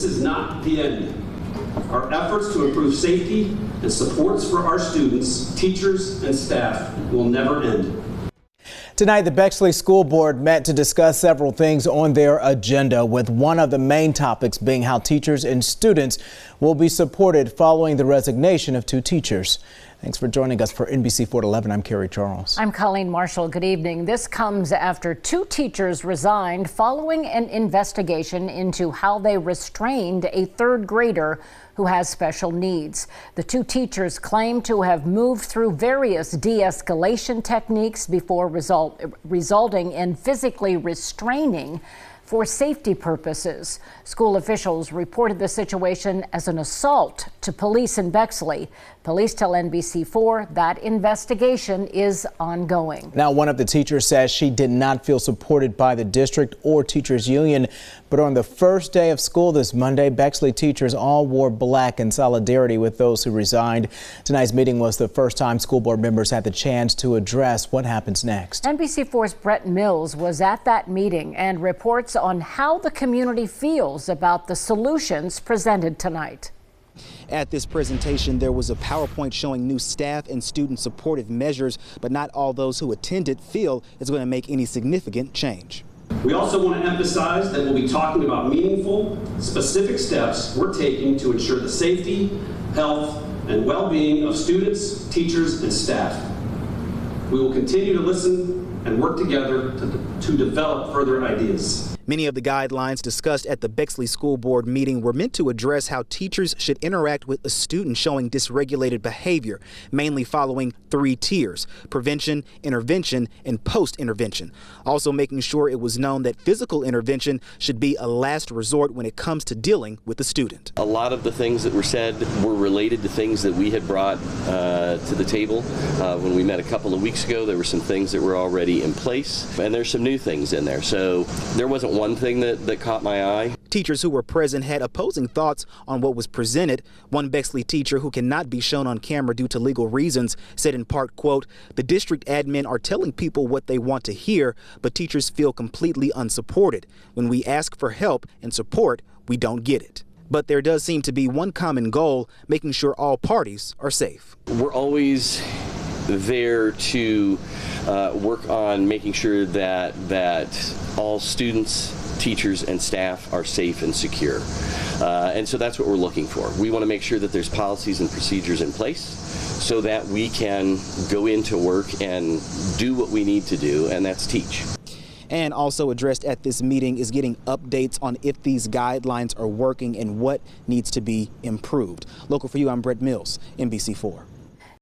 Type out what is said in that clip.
This is not the end. Our efforts to improve safety and supports for our students, teachers, and staff will never end. Tonight, the Bexley School Board met to discuss several things on their agenda, with one of the main topics being how teachers and students will be supported following the resignation of 2 teachers. Thanks for joining us for NBC 4 at 11. I'm Carrie Charles. I'm Colleen Marshall. Good evening. This comes after 2 teachers resigned following an investigation into how they restrained a 3rd grader who has special needs. The 2 teachers claim to have moved through various de-escalation techniques before resulting in physically restraining for safety purposes. School officials reported the situation as an assault to police in Bexley. Police tell NBC4 that investigation is ongoing. Now, one of the teachers says she did not feel supported by the district or teachers union. But on the first day of school this Monday, Bexley teachers all wore black in solidarity with those who resigned. Tonight's meeting was the first time school board members had the chance to address what happens next. NBC4's Brett Mills was at that meeting and reports on how the community feels about the solutions presented tonight. At this presentation, there was a PowerPoint showing new staff and student supportive measures, but not all those who attended feel it's going to make any significant change. We also want to emphasize that we'll be talking about meaningful, specific steps we're taking to ensure the safety, health, and well-being of students, teachers, and staff. We will continue to listen and work together to develop further ideas. Many of the guidelines discussed at the Bexley School Board meeting were meant to address how teachers should interact with a student showing dysregulated behavior, mainly following 3 tiers: prevention, intervention, and post-intervention. Also making sure it was known that physical intervention should be a last resort when it comes to dealing with the student. A lot of the things that were said were related to things that we had brought to the table. When we met a couple of weeks ago, there were some things that were already in place, and there's some new things in there. So there wasn't one thing that caught my eye. Teachers who were present had opposing thoughts on what was presented. One Bexley teacher, who cannot be shown on camera due to legal reasons, said in part, quote, "The district admin are telling people what they want to hear, but teachers feel completely unsupported. When we ask for help and support, we don't get it." But there does seem to be one common goal: making sure all parties are safe. We're always there to work on making sure that all students, teachers, and staff are safe and secure. And so that's what we're looking for. We want to make sure that there's policies and procedures in place so that we can go into work and do what we need to do, and that's teach. And also addressed at this meeting is getting updates on if these guidelines are working and what needs to be improved. Local for you, I'm Brett Mills, NBC4.